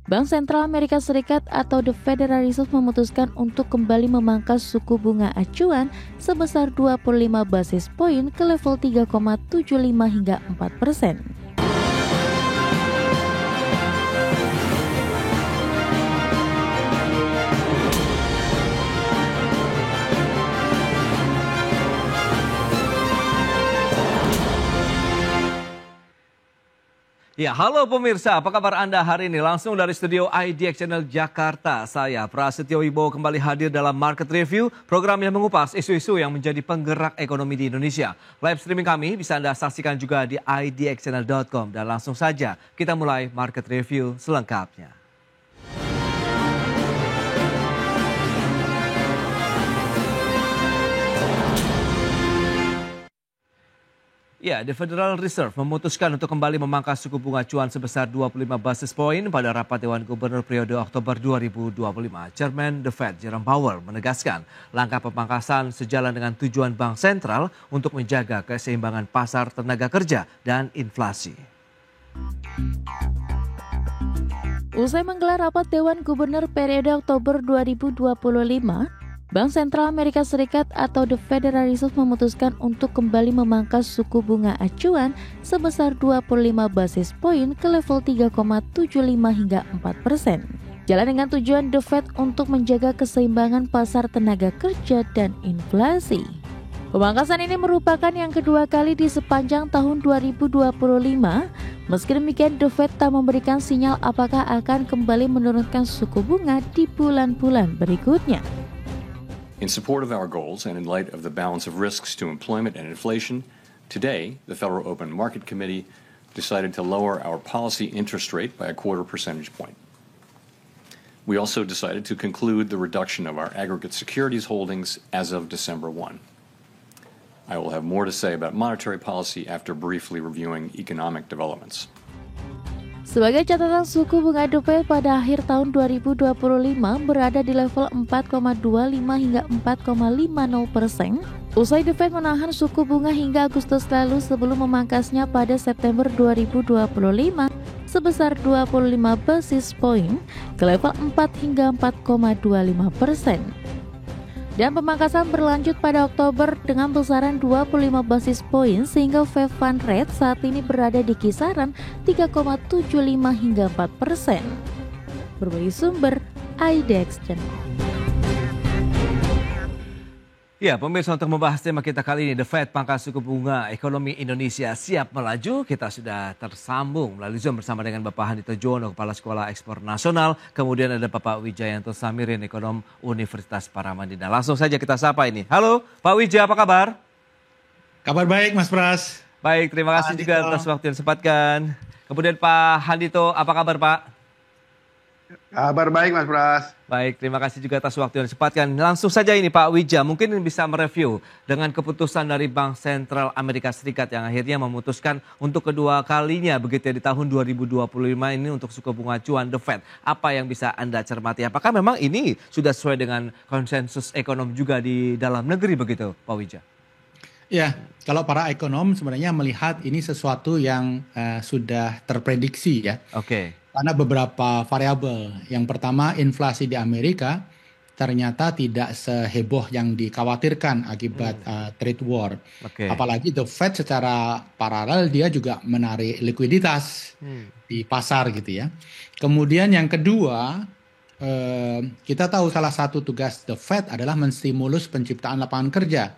Bank Sentral Amerika Serikat atau The Federal Reserve memutuskan untuk kembali memangkas suku bunga acuan sebesar 25 basis poin ke level 3,75 hingga 4%. Ya, halo pemirsa, apa kabar Anda hari ini? Langsung dari studio IDX Channel Jakarta, saya Prasetyo Wibowo kembali hadir dalam Market Review, program yang mengupas isu-isu yang menjadi penggerak ekonomi di Indonesia. Live streaming kami bisa Anda saksikan juga di idxchannel.com. Dan langsung saja kita mulai Market Review selengkapnya. Ya, The Federal Reserve memutuskan untuk kembali memangkas suku bunga acuan sebesar 25 basis poin pada rapat Dewan Gubernur periode Oktober 2025. Chairman The Fed, Jerome Powell, menegaskan langkah pemangkasan sejalan dengan tujuan Bank Sentral untuk menjaga keseimbangan pasar tenaga kerja dan inflasi. Usai menggelar rapat Dewan Gubernur periode Oktober 2025, Bank Sentral Amerika Serikat atau The Federal Reserve memutuskan untuk kembali memangkas suku bunga acuan sebesar 25 basis poin ke level 3,75 hingga 4%. Jalan dengan tujuan The Fed untuk menjaga keseimbangan pasar tenaga kerja dan inflasi. Pemangkasan ini merupakan yang kedua kali di sepanjang tahun 2025. Meski demikian, The Fed tak memberikan sinyal apakah akan kembali menurunkan suku bunga di bulan-bulan berikutnya. In support of our goals and in light of the balance of risks to employment and inflation, today the Federal Open Market Committee decided to lower our policy interest rate by a 0.25 percentage point. We also decided to conclude the reduction of our aggregate securities holdings as of December 1. I will have more to say about monetary policy after briefly reviewing economic developments. Sebagai catatan, suku bunga The Fed pada akhir tahun 2025 berada di level 4,25 hingga 4,50%. Usai The Fed menahan suku bunga hingga Agustus lalu sebelum memangkasnya pada September 2025 sebesar 25 basis point ke level 4 hingga 4,25%. Dan pemangkasan berlanjut pada Oktober dengan besaran 25 basis poin sehingga Fed Fund Rate saat ini berada di kisaran 3,75 hingga 4%. Berbagai sumber IDX Channel. Ya, pemirsa, untuk membahas tema kita kali ini, The Fed pangkas suku bunga, ekonomi Indonesia siap melaju. Kita sudah tersambung melalui Zoom bersama dengan Bapak Handito Juwono, Kepala Sekolah Ekspor Nasional. Kemudian ada Bapak Wijayanto Samirin, Ekonom Universitas Paramadina. Langsung saja kita sapa ini. Halo, Pak Wija, apa kabar? Kabar baik, Mas Pras. Baik, terima kasih juga atas waktu yang disempatkan. Kemudian Pak Handito, apa kabar Pak? Kabar baik, Mas Pras. Baik, terima kasih juga atas waktu yang disempatkan. Langsung saja ini Pak Wija, mungkin bisa mereview dengan keputusan dari Bank Sentral Amerika Serikat yang akhirnya memutuskan untuk kedua kalinya begitu ya di tahun 2025 ini untuk suku bunga acuan The Fed. Apa yang bisa Anda cermati? Apakah memang ini sudah sesuai dengan konsensus ekonom juga di dalam negeri begitu, Pak Wija? Ya, kalau para ekonom sebenarnya melihat ini sesuatu yang sudah terprediksi ya. Oke. Karena beberapa variabel. Yang pertama, inflasi di Amerika ternyata tidak seheboh yang dikhawatirkan akibat trade war. Okay. Apalagi The Fed secara paralel dia juga menarik likuiditas di pasar gitu ya. Kemudian yang kedua, kita tahu salah satu tugas The Fed adalah menstimulus penciptaan lapangan kerja.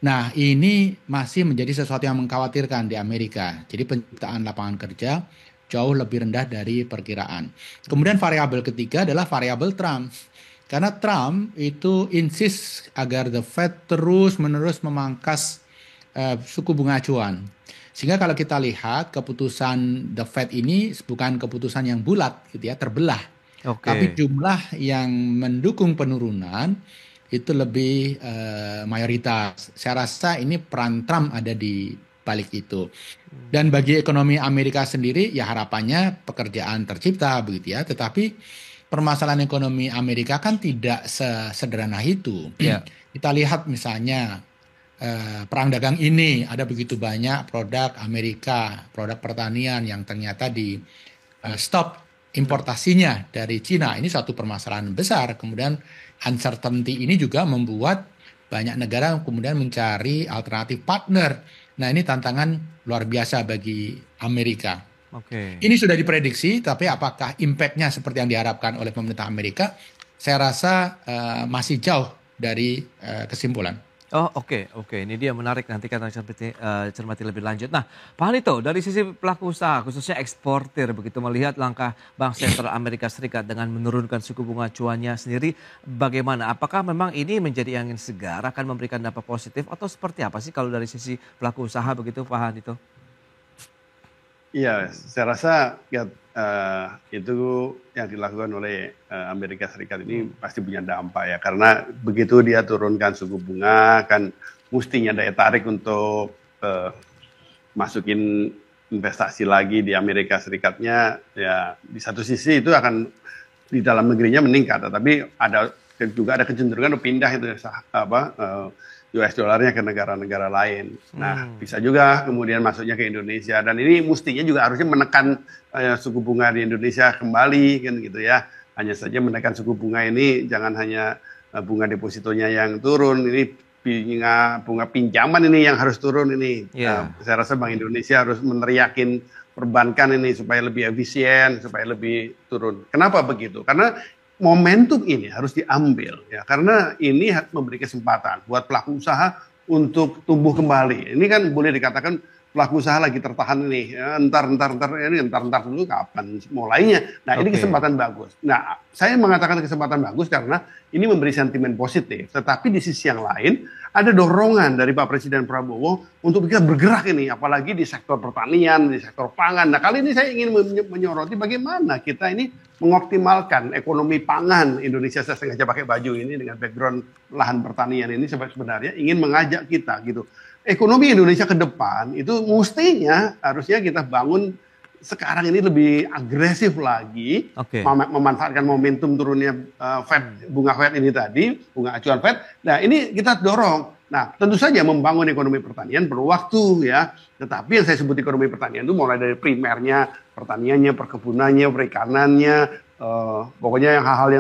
Nah, ini masih menjadi sesuatu yang mengkhawatirkan di Amerika. Jadi penciptaan lapangan kerja jauh lebih rendah dari perkiraan. Kemudian variabel ketiga adalah variabel Trump. Karena Trump itu insist agar The Fed terus-menerus memangkas suku bunga acuan. Sehingga kalau kita lihat keputusan The Fed ini bukan keputusan yang bulat gitu ya, terbelah. Okay. Tapi jumlah yang mendukung penurunan itu lebih mayoritas. Saya rasa ini peran Trump ada di balik itu. Dan bagi ekonomi Amerika sendiri ya harapannya pekerjaan tercipta begitu ya. Tetapi permasalahan ekonomi Amerika kan tidak sesederhana itu. Yeah. Kita lihat misalnya perang dagang ini ada begitu banyak produk Amerika, produk pertanian yang ternyata di stop importasinya dari Cina. Ini suatu permasalahan besar. Kemudian uncertainty ini juga membuat banyak negara kemudian mencari alternatif partner. Nah, ini tantangan luar biasa bagi Amerika. Oke. Ini sudah diprediksi, tapi apakah impact-nya seperti yang diharapkan oleh pemerintah Amerika? Saya rasa masih jauh dari kesimpulan. Oh oke. Ini dia menarik, nanti kita cermati lebih lanjut. Nah Pak Hanito, dari sisi pelaku usaha khususnya eksportir begitu melihat langkah Bank Sentral Amerika Serikat dengan menurunkan suku bunga acuannya sendiri bagaimana? Apakah memang ini menjadi angin segar akan memberikan dampak positif atau seperti apa sih kalau dari sisi pelaku usaha begitu Pak Hanito? Iya, saya rasa ya, itu yang dilakukan oleh Amerika Serikat ini pasti punya dampak ya, karena begitu dia turunkan suku bunga kan mestinya daya tarik untuk masukin investasi lagi di Amerika Serikatnya ya di satu sisi itu akan di dalam negerinya meningkat, tapi juga ada kecenderungan untuk pindah itu US dollarnya ke negara-negara lain. Nah, bisa juga kemudian masuknya ke Indonesia, dan ini mestinya juga harusnya menekan suku bunga di Indonesia kembali kan gitu ya. Hanya saja menekan suku bunga ini jangan hanya bunga depositonya yang turun, ini bunga pinjaman ini yang harus turun ini. Saya rasa Bank Indonesia harus meneriakin perbankan ini supaya lebih efisien, supaya lebih turun. Kenapa begitu? Karena momentum ini harus diambil ya, karena ini memberi kesempatan buat pelaku usaha untuk tumbuh kembali. Ini kan boleh dikatakan pelaku usaha lagi tertahan ini, ya, entar dulu kapan mulainya. Nah ini kesempatan bagus. Nah saya mengatakan kesempatan bagus karena ini memberi sentimen positif. Tetapi di sisi yang lain ada dorongan dari Pak Presiden Prabowo untuk kita bergerak ini, apalagi di sektor pertanian, di sektor pangan. Nah kali ini saya ingin menyoroti bagaimana kita ini mengoptimalkan ekonomi pangan Indonesia. Saya sengaja pakai baju ini dengan background lahan pertanian ini sebenarnya ingin mengajak kita gitu. Ekonomi Indonesia ke depan itu mestinya harusnya kita bangun sekarang ini lebih agresif lagi, memanfaatkan momentum turunnya bunga Fed ini tadi, bunga acuan Fed. Nah ini kita dorong. Nah tentu saja membangun ekonomi pertanian perlu waktu ya. Tetapi yang saya sebut ekonomi pertanian itu mulai dari primernya, pertaniannya, perkebunannya, perikanannya, pokoknya hal-hal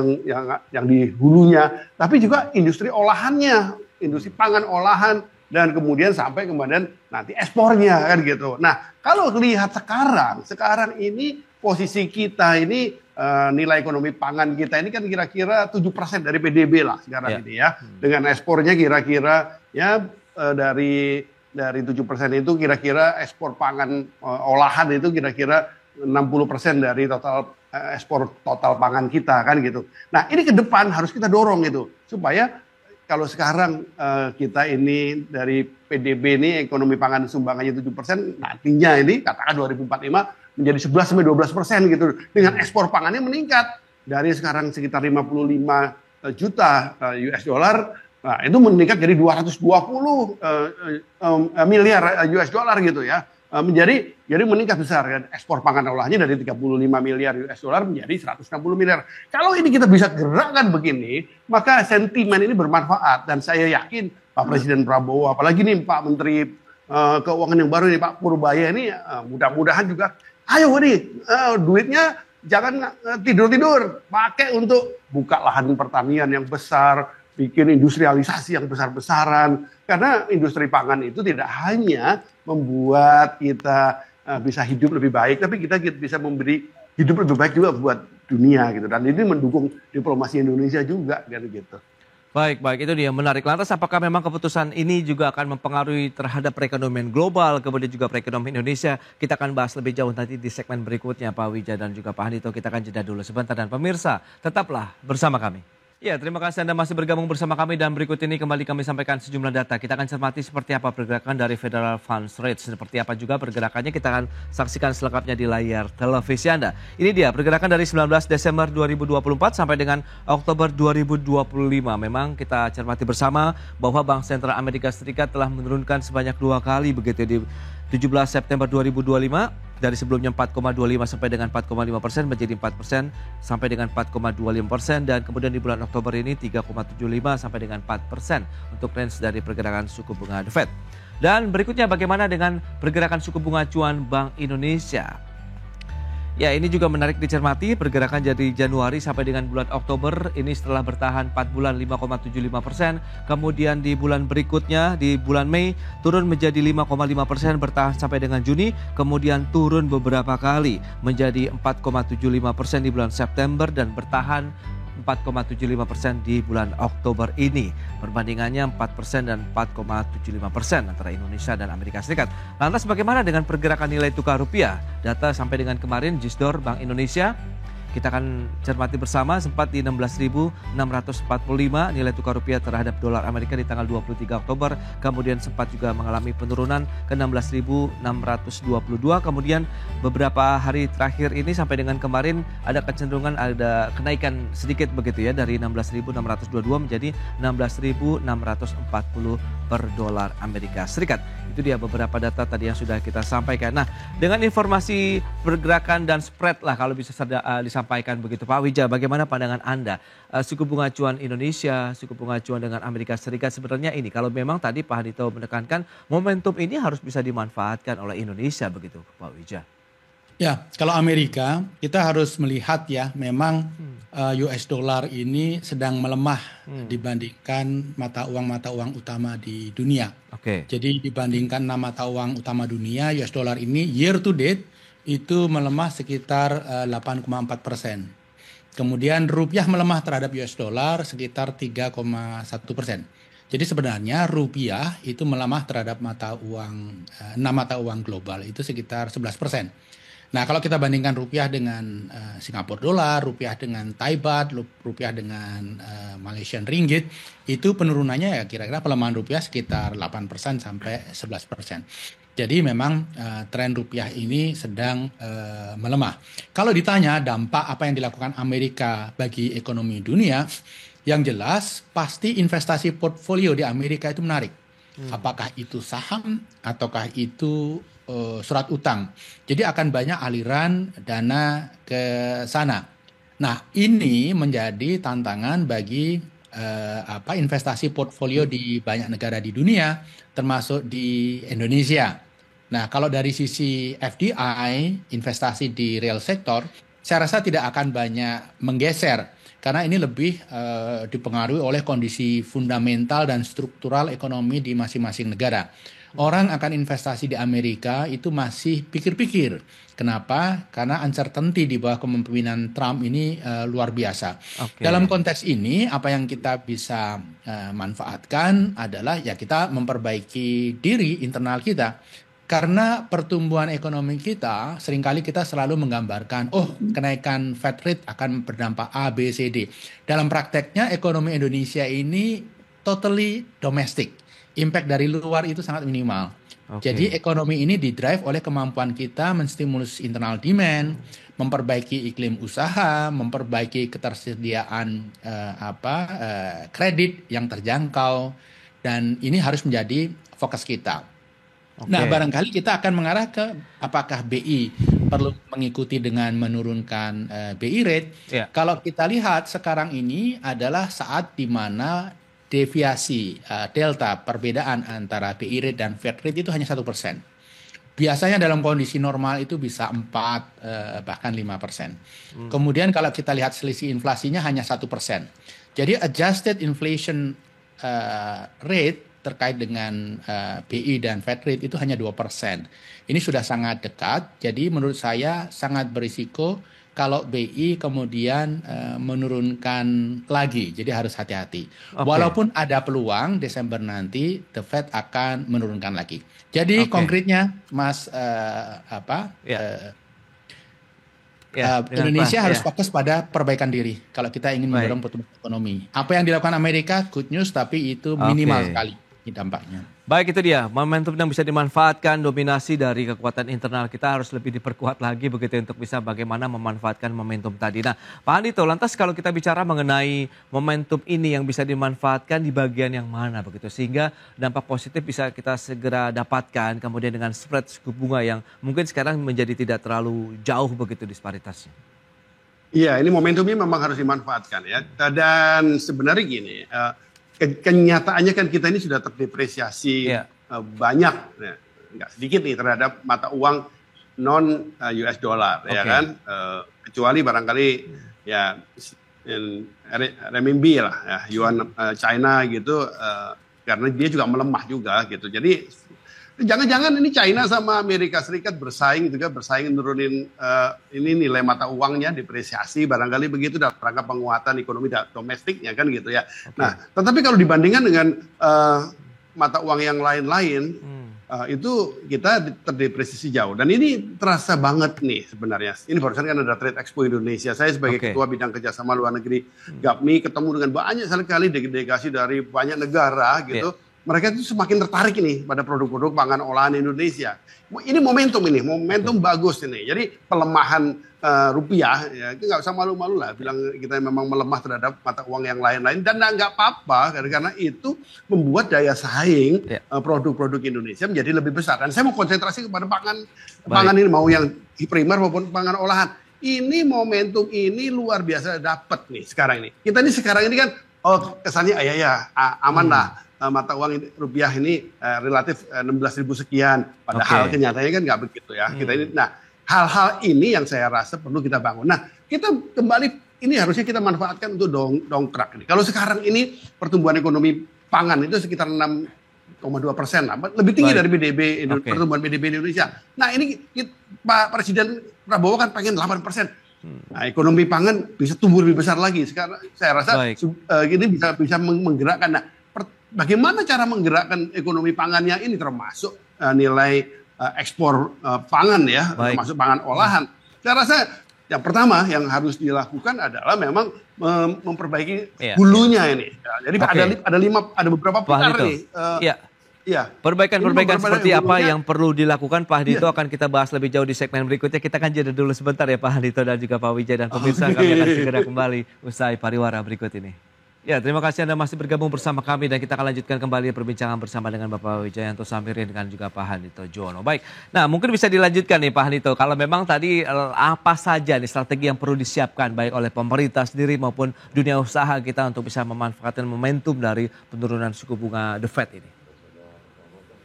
yang di hulunya. Tapi juga industri olahannya, industri pangan olahan. Dan kemudian sampai kemudian nanti ekspornya kan gitu. Nah kalau lihat sekarang ini posisi kita ini nilai ekonomi pangan kita ini kan kira-kira 7% dari PDB lah sekarang ini ya. Dengan ekspornya kira-kira ya dari 7% itu kira-kira ekspor pangan olahan itu kira-kira 60% dari total ekspor total pangan kita kan gitu. Nah ini ke depan harus kita dorong itu supaya kalau sekarang kita ini dari PDB ini ekonomi pangan sumbangannya 7%, nantinya ini katakan 2045 menjadi 11-12% gitu. Dengan ekspor pangannya meningkat dari sekarang sekitar 55 juta US dollar, nah itu meningkat jadi 220 miliar US dollar gitu ya. Jadi meningkat besar kan, ekspor pangan olahnya dari 35 miliar US dollar menjadi 160 miliar. Kalau ini kita bisa gerakkan begini, maka sentimen ini bermanfaat, dan saya yakin Pak Presiden Prabowo, apalagi nih Pak Menteri Keuangan yang baru ini Pak Purbaya ini mudah-mudahan juga ayo nih duitnya jangan tidur-tidur, pakai untuk buka lahan pertanian yang besar, bikin industrialisasi yang besar-besaran. Karena industri pangan itu tidak hanya membuat kita bisa hidup lebih baik, tapi kita bisa memberi hidup lebih baik juga buat dunia gitu. Dan ini mendukung diplomasi Indonesia juga kan gitu. Baik, itu dia menarik. Lantas apakah memang keputusan ini juga akan mempengaruhi terhadap perekonomian global, kemudian juga perekonomian Indonesia? Kita akan bahas lebih jauh nanti di segmen berikutnya Pak Wija dan juga Pak Hanito. Kita akan jeda dulu sebentar, dan pemirsa tetaplah bersama kami. Ya, terima kasih Anda masih bergabung bersama kami, dan berikut ini kembali kami sampaikan sejumlah data. Kita akan cermati seperti apa pergerakan dari Federal Funds Rate, seperti apa juga pergerakannya kita akan saksikan selengkapnya di layar televisi Anda. Ini dia pergerakan dari 19 Desember 2024 sampai dengan Oktober 2025. Memang kita cermati bersama bahwa Bank Sentral Amerika Serikat telah menurunkan sebanyak 2 kali begitu di 17 September 2025. Dari sebelumnya 4,25 sampai dengan 4,5% menjadi 4% sampai dengan 4,25%, dan kemudian di bulan Oktober ini 3,75 sampai dengan 4% untuk range dari pergerakan suku bunga The Fed. Dan berikutnya bagaimana dengan pergerakan suku bunga acuan Bank Indonesia? Ya, ini juga menarik dicermati pergerakan dari Januari sampai dengan bulan Oktober ini setelah bertahan 4 bulan 5,75%, kemudian di bulan berikutnya di bulan Mei turun menjadi 5,5%, bertahan sampai dengan Juni, kemudian turun beberapa kali menjadi 4,75% di bulan September dan bertahan 4,75% di bulan Oktober ini. Perbandingannya 4% dan 4,75% antara Indonesia dan Amerika Serikat. Lantas bagaimana dengan pergerakan nilai tukar rupiah? Data sampai dengan kemarin Gisdor Bank Indonesia kita akan cermati bersama, sempat di 16.645 nilai tukar rupiah terhadap dolar Amerika di tanggal 23 Oktober. Kemudian sempat juga mengalami penurunan ke 16.622. Kemudian beberapa hari terakhir ini sampai dengan kemarin ada kecenderungan ada kenaikan sedikit begitu ya, dari 16.622 menjadi 16.640 per dolar Amerika Serikat. Itu dia beberapa data tadi yang sudah kita sampaikan. Nah, dengan informasi pergerakan dan spread lah kalau bisa disampaikan begitu Pak Wija, bagaimana pandangan Anda? Suku bunga acuan Indonesia, suku bunga acuan dengan Amerika Serikat sebenarnya ini kalau memang tadi Pak Hadito menekankan momentum ini harus bisa dimanfaatkan oleh Indonesia begitu Pak Wija. Ya, kalau Amerika kita harus melihat ya, memang US dollar ini sedang melemah dibandingkan mata uang utama di dunia. Oke. Jadi dibandingkan 6 mata uang utama dunia, US dollar ini year to date itu melemah sekitar 8,4%. Kemudian rupiah melemah terhadap US dollar sekitar 3,1%. Jadi sebenarnya rupiah itu melemah terhadap mata uang 6 mata uang global itu sekitar 11%. Nah, kalau kita bandingkan rupiah dengan Singapura dolar, rupiah dengan Thai baht, rupiah dengan Malaysian ringgit, itu penurunannya ya kira-kira pelemahan rupiah sekitar 8% sampai 11%. Jadi memang tren rupiah ini sedang melemah. Kalau ditanya dampak apa yang dilakukan Amerika bagi ekonomi dunia, yang jelas pasti investasi portfolio di Amerika itu menarik. Apakah itu saham ataukah itu surat utang. Jadi akan banyak aliran dana ke sana. Nah, ini menjadi tantangan bagi investasi portfolio di banyak negara di dunia, termasuk di Indonesia. Nah, kalau dari sisi FDI, investasi di real sector, saya rasa tidak akan banyak menggeser karena ini lebih dipengaruhi oleh kondisi fundamental dan struktural ekonomi di masing-masing negara. Orang akan investasi di Amerika itu masih pikir-pikir. Kenapa? Karena uncertainty di bawah kepemimpinan Trump ini luar biasa. Okay. Dalam konteks ini, apa yang kita bisa manfaatkan adalah ya kita memperbaiki diri internal kita. Karena pertumbuhan ekonomi kita, seringkali kita selalu menggambarkan, kenaikan Fed rate akan berdampak A, B, C, D. Dalam prakteknya, ekonomi Indonesia ini totally domestic. Impact dari luar itu sangat minimal. Okay. Jadi ekonomi ini didrive oleh kemampuan kita menstimulus internal demand, memperbaiki iklim usaha, memperbaiki ketersediaan kredit yang terjangkau, dan ini harus menjadi fokus kita. Okay. Nah, barangkali kita akan mengarah ke apakah BI perlu mengikuti dengan menurunkan BI rate. Yeah. Kalau kita lihat sekarang ini adalah saat di mana deviasi delta perbedaan antara BI rate dan Fed rate itu hanya 1%. Biasanya dalam kondisi normal itu bisa 4 bahkan 5%. Kemudian kalau kita lihat selisih inflasinya hanya 1%. Jadi adjusted inflation rate terkait dengan BI dan Fed rate itu hanya 2%. Ini sudah sangat dekat, jadi menurut saya sangat berisiko kalau BI kemudian menurunkan lagi, jadi harus hati-hati. Okay. Walaupun ada peluang Desember nanti the Fed akan menurunkan lagi. Jadi konkretnya, Mas Indonesia harus fokus pada perbaikan diri kalau kita ingin mendorong pertumbuhan ekonomi. Apa yang dilakukan Amerika good news, tapi itu minimal sekali dampaknya. Baik, itu dia momentum yang bisa dimanfaatkan. Dominasi dari kekuatan internal kita harus lebih diperkuat lagi begitu untuk bisa bagaimana memanfaatkan momentum tadi. Nah, Pak Hadito, lantas kalau kita bicara mengenai momentum ini yang bisa dimanfaatkan di bagian yang mana begitu sehingga dampak positif bisa kita segera dapatkan, kemudian dengan spread suku bunga yang mungkin sekarang menjadi tidak terlalu jauh begitu disparitasnya. Iya, ini momentumnya memang harus dimanfaatkan ya. Dan sebenarnya gini, kenyataannya kan kita ini sudah terdepresiasi banyak, nggak sedikit nih terhadap mata uang non US dollar ya kan, kecuali barangkali ya renminbi lah ya, yuan China gitu, karena dia juga melemah juga gitu. Jadi jangan-jangan ini China sama Amerika Serikat bersaing nurunin ini nilai mata uangnya, depresiasi barangkali begitu dalam rangka penguatan ekonomi domestiknya kan gitu ya. Nah, tetapi kalau dibandingkan dengan mata uang yang lain-lain, itu kita terdepresiasi jauh. Dan ini terasa banget nih sebenarnya. Ini barusan kan ada Trade Expo Indonesia. Saya sebagai Ketua Bidang Kerjasama Luar Negeri GAPMI ketemu dengan banyak sekali delegasi dari banyak negara gitu. Mereka itu semakin tertarik ini pada produk-produk pangan olahan Indonesia. Ini momentum bagus ini. Jadi pelemahan rupiah, ya, itu nggak usah malu-malu lah bilang kita memang melemah terhadap mata uang yang lain-lain, dan nggak apa-apa karena itu membuat daya saing produk-produk Indonesia menjadi lebih besar. Dan saya mau konsentrasi kepada pangan ini, mau yang primer maupun pangan olahan. Ini momentum ini luar biasa dapat nih sekarang ini. Kita ini sekarang ini kan kesannya aman lah. Mata uang rupiah ini relatif 16.000 sekian, padahal kenyataannya kan nggak begitu ya. Kita ini, nah hal-hal ini yang saya rasa perlu kita bangun. Nah kita kembali ini harusnya kita manfaatkan untuk dongkrak ini. Kalau sekarang ini pertumbuhan ekonomi pangan itu sekitar 6,2%, lebih tinggi dari PDB pertumbuhan PDB Indonesia. Nah ini Pak Presiden Prabowo kan pengen 8%. Nah, ekonomi pangan bisa tumbuh lebih besar lagi. Sekarang saya rasa ini bisa menggerakkan. Nah, bagaimana cara menggerakkan ekonomi pangannya ini termasuk nilai ekspor pangan ya, termasuk pangan olahan. Saya rasa yang pertama yang harus dilakukan adalah memang memperbaiki hulunya ini. Ya, jadi ada beberapa pilar nih. Perbaikan seperti apa yang perlu dilakukan Pak Hadito akan kita bahas lebih jauh di segmen berikutnya. Kita akan jeda dulu sebentar ya Pak Hadito dan juga Pak Wijaya, dan pemirsa kami akan segera kembali usai pariwara berikut ini. Ya, terima kasih Anda masih bergabung bersama kami, dan kita akan lanjutkan kembali perbincangan bersama dengan Bapak Wijayanto Samirin dan juga Pak Hadito Juwono. Baik, nah mungkin bisa dilanjutkan nih Pak Hadito, kalau memang tadi apa saja nih strategi yang perlu disiapkan baik oleh pemerintah sendiri maupun dunia usaha kita untuk bisa memanfaatkan momentum dari penurunan suku bunga The Fed ini?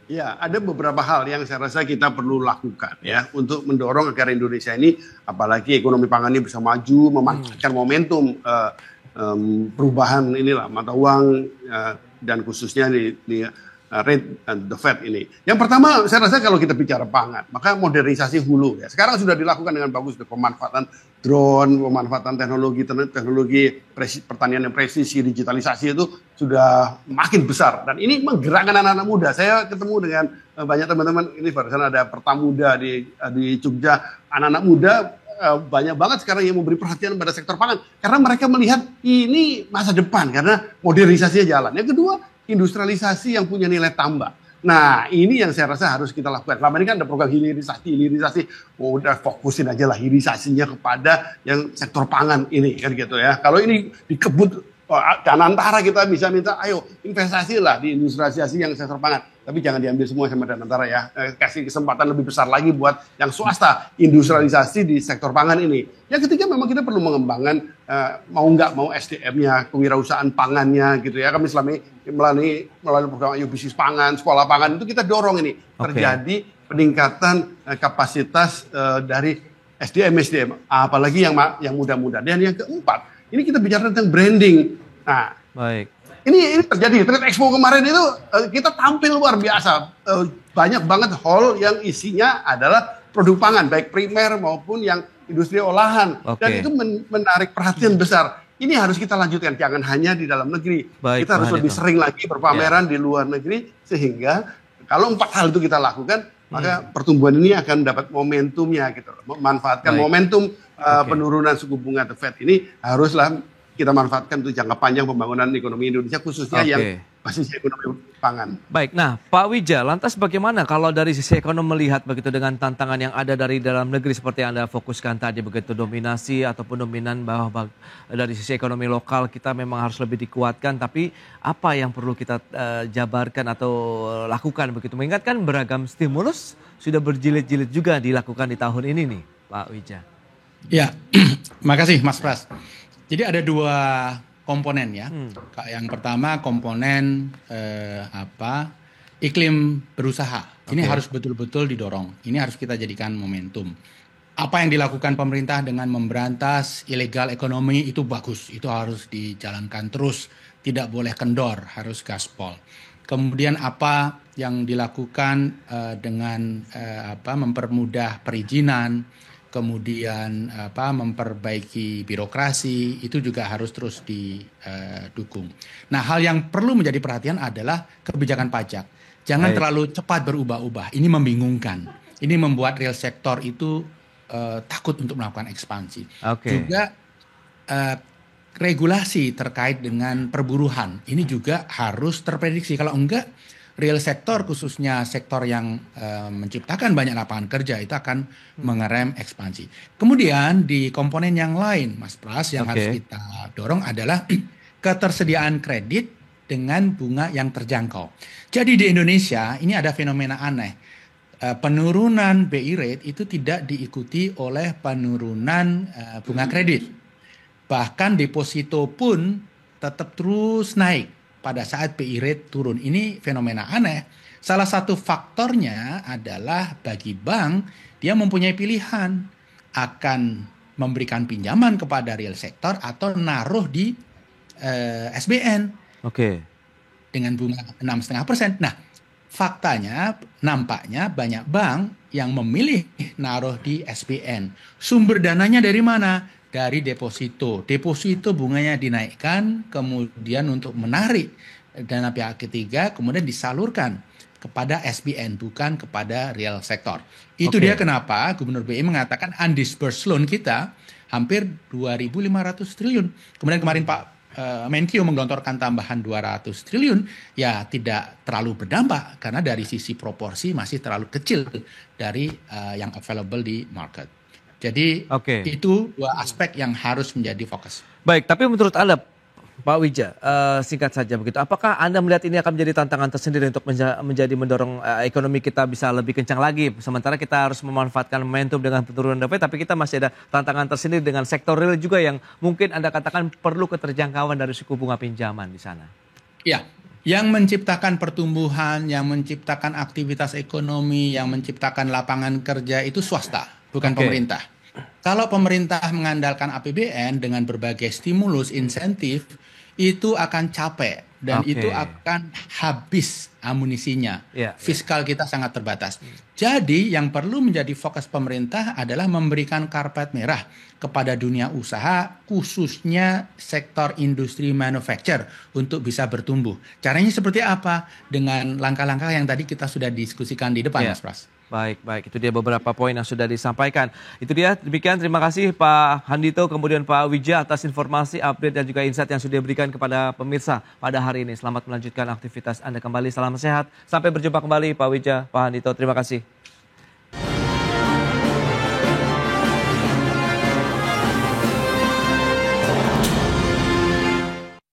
Ya, ada beberapa hal yang saya rasa kita perlu lakukan ya untuk mendorong agar Indonesia ini, apalagi ekonomi pangan ini bisa maju, memanfaatkan momentum perubahan inilah mata uang dan khususnya di rate the Fed ini. Yang pertama saya rasa kalau kita bicara pangan, maka modernisasi hulu ya. Sekarang sudah dilakukan dengan bagus, pemanfaatan drone, pemanfaatan teknologi pertanian yang presisi, digitalisasi itu sudah makin besar, dan ini menggerakkan anak-anak muda. Saya ketemu dengan banyak teman-teman, ini barusan ada Pertamuda di Jogja, anak-anak muda banyak banget sekarang yang memberi perhatian pada sektor pangan karena mereka melihat ini masa depan karena modernisasinya jalan. Yang kedua, industrialisasi yang punya nilai tambah. Nah, ini yang saya rasa harus kita lakukan. Selama ini kan ada program hilirisasi. Udah fokusin aja lah hilirisasinya kepada yang sektor pangan ini kan gitu ya. Kalau ini dikebut Danantara, kita bisa minta ayo investasi lah di industrialisasi yang sektor pangan. Tapi jangan diambil semua sama Danantara ya. Kasih kesempatan lebih besar lagi buat yang swasta industrialisasi di sektor pangan ini. Yang ketiga, memang kita perlu mengembangkan mau SDM-nya, kewirausahaan pangannya gitu ya. Kami selama ini melalui program Ayo Bisnis Pangan, Sekolah Pangan itu kita dorong ini terjadi peningkatan kapasitas dari SDM, apalagi yang muda-muda. Dan yang keempat, ini kita bicara tentang branding. Nah, ini terjadi. Trade Expo kemarin itu kita tampil luar biasa. Banyak banget hall yang isinya adalah produk pangan, baik primer maupun yang industri olahan. Dan itu menarik perhatian besar. Ini harus kita lanjutkan, jangan hanya di dalam negeri. Kita harus lebih sering lagi berpameran di luar negeri, sehingga kalau 4 hal itu kita lakukan, maka pertumbuhan ini akan dapat momentumnya gitu. Memanfaatkan momentum penurunan suku bunga The Fed ini haruslah kita manfaatkan untuk jangka panjang pembangunan ekonomi Indonesia, khususnya yang basis ekonomi pangan. Baik, nah Pak Wija, lantas bagaimana kalau dari sisi ekonomi melihat begitu dengan tantangan yang ada dari dalam negeri seperti yang Anda fokuskan tadi, begitu dominasi ataupun dominan bahwa dari sisi ekonomi lokal kita memang harus lebih dikuatkan, tapi apa yang perlu kita jabarkan atau lakukan begitu? Mengingatkan beragam stimulus sudah berjilid-jilid juga dilakukan di tahun ini nih Pak Wija. Ya, makasih Mas Pras. Jadi ada 2 komponen ya. Yang pertama komponen iklim berusaha. Ini Oke. harus betul-betul didorong. Ini harus kita jadikan momentum. Apa yang dilakukan pemerintah dengan memberantas illegal ekonomi itu bagus. Itu harus dijalankan terus. Tidak boleh kendor, harus gaspol. Kemudian apa yang dilakukan dengan mempermudah perizinan, kemudian memperbaiki birokrasi, itu juga harus terus didukung. Nah, hal yang perlu menjadi perhatian adalah kebijakan pajak. Jangan Baik. terlalu cepat berubah-ubah. Ini membingungkan. Ini membuat real sektor itu takut untuk melakukan ekspansi. Oke. Juga regulasi terkait dengan perburuhan ini juga harus terprediksi. Kalau enggak, real sektor khususnya sektor yang menciptakan banyak lapangan kerja itu akan mengerem ekspansi. Kemudian di komponen yang lain, Mas Pras, yang Oke. harus kita dorong adalah ketersediaan kredit dengan bunga yang terjangkau. Jadi di Indonesia ini ada fenomena aneh. Penurunan BI rate itu tidak diikuti oleh penurunan bunga kredit. Bahkan deposito pun tetap terus naik pada saat BI rate turun. Ini fenomena aneh. Salah satu faktornya adalah bagi bank, dia mempunyai pilihan akan memberikan pinjaman kepada real sektor atau naruh di SBN Oke. dengan bunga 6,5%. Nah, faktanya, nampaknya banyak bank yang memilih naruh di SBN. Sumber dananya dari mana? Dari deposito. Deposito bunganya dinaikkan, kemudian untuk menarik dana pihak ketiga, kemudian disalurkan kepada SBN, bukan kepada real sektor. Itu Oke. dia kenapa Gubernur BI mengatakan undisbursed loan kita hampir 2.500 triliun. Kemudian kemarin Pak Menkyu menggelontorkan tambahan 200 triliun, ya tidak terlalu berdampak karena dari sisi proporsi masih terlalu kecil dari yang available di market. Jadi Oke. itu dua aspek yang harus menjadi fokus. Baik, tapi menurut Anda, Pak Wija, singkat saja begitu. Apakah Anda melihat ini akan menjadi tantangan tersendiri untuk menjadi mendorong ekonomi kita bisa lebih kencang lagi? Sementara kita harus memanfaatkan momentum dengan penurunan The Fed, tapi kita masih ada tantangan tersendiri dengan sektor real juga yang mungkin Anda katakan perlu keterjangkauan dari suku bunga pinjaman di sana. Ya, yang menciptakan pertumbuhan, yang menciptakan aktivitas ekonomi, yang menciptakan lapangan kerja itu swasta, bukan Oke. pemerintah. Kalau pemerintah mengandalkan APBN dengan berbagai stimulus, insentif, itu akan capek dan Oke. itu akan habis amunisinya. Ya, Fiskal kita sangat terbatas. Jadi yang perlu menjadi fokus pemerintah adalah memberikan karpet merah kepada dunia usaha, khususnya sektor industri manufacture untuk bisa bertumbuh. Caranya seperti apa? Dengan langkah-langkah yang tadi kita sudah diskusikan di depan, Ya. Mas Pras. Baik. Itu dia beberapa poin yang sudah disampaikan. Itu dia, demikian. Terima kasih Pak Handito, kemudian Pak Wija atas informasi, update, dan juga insight yang sudah diberikan kepada pemirsa pada hari ini. Selamat melanjutkan aktivitas Anda kembali. Salam sehat. Sampai berjumpa kembali Pak Wija, Pak Handito. Terima kasih.